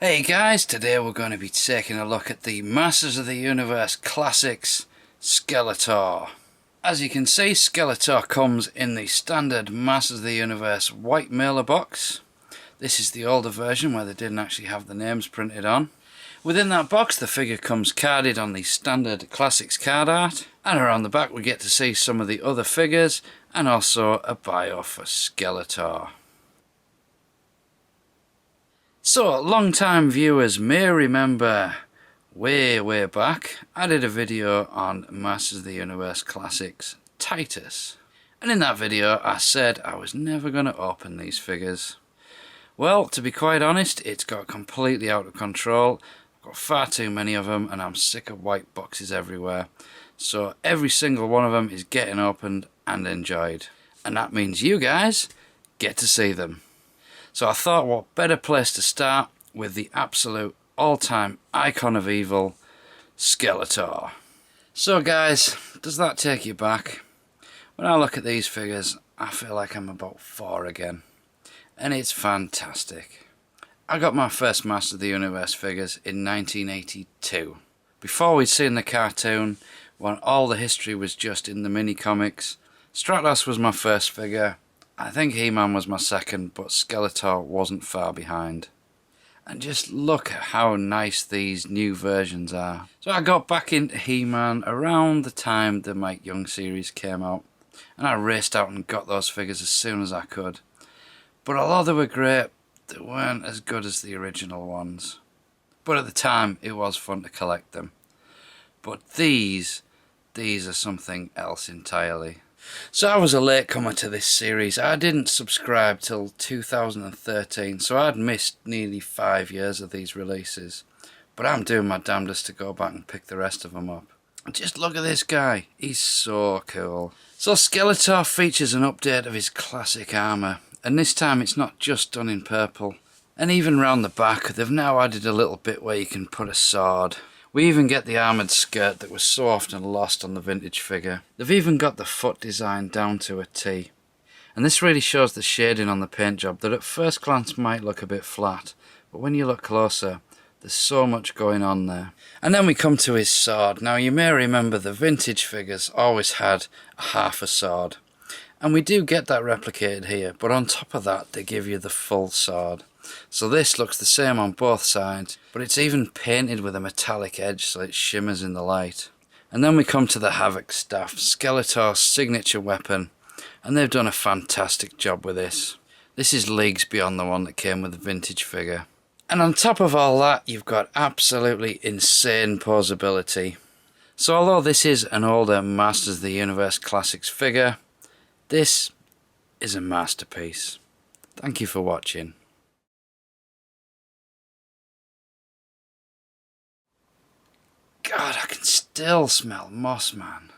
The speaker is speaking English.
Hey guys, today we're going to be taking a look at the Masters of the Universe Classics Skeletor. As you can see, Skeletor comes in the standard Masters of the Universe white mailer box. This is the older version where they didn't actually have the names printed on. Within that box the figure comes carded on the standard Classics card art, and around the back we get to see some of the other figures and also a bio for Skeletor. So, long-time viewers may remember way back, I did a video on Masters of the Universe Classics Titus. And in that video I said I was never going to open these figures. Well, to be quite honest, it's got completely out of control. I've got far too many of them and I'm sick of white boxes everywhere. So every single one of them is getting opened and enjoyed. And that means you guys get to see them. So I thought, what better place to start with the absolute all-time icon of evil, Skeletor. So guys, does that take you back? When I look at these figures, I feel like I'm about 4 again. And it's fantastic. I got my first Master of the Universe figures in 1982. Before we'd seen the cartoon, when all the history was just in the mini-comics. Stratos was my first figure. I think He-Man was my second, but Skeletor wasn't far behind. And just look at how nice these new versions are. So I got back into He-Man around the time the Mike Young series came out, and I raced out and got those figures as soon as I could. But although they were great, they weren't as good as the original ones. But at the time it was fun to collect them. But these are something else entirely. So I was a latecomer to this series. I didn't subscribe till 2013, so I'd missed nearly 5 years of these releases. But I'm doing my damnedest to go back and pick the rest of them up. Just look at this guy, he's so cool. So Skeletor features an update of his classic armour, and this time it's not just done in purple. And even round the back they've now added a little bit where you can put a sword. We even get the armoured skirt that was so often lost on the vintage figure. They've even got the foot design down to a T. And this really shows the shading on the paint job that at first glance might look a bit flat, but when you look closer, there's so much going on there. And then we come to his sword. Now you may remember the vintage figures always had half a sword. And we do get that replicated here, but on top of that they give you the full sword. So this looks the same on both sides, but it's even painted with a metallic edge so it shimmers in the light. And then we come to the Havoc staff, Skeletor's signature weapon, and they've done a fantastic job with this. This is leagues beyond the one that came with the vintage figure. And on top of all that, you've got absolutely insane posability. So although this is an older Masters of the Universe Classics figure, this is a masterpiece. Thank you for watching. God, I can still smell moss, man.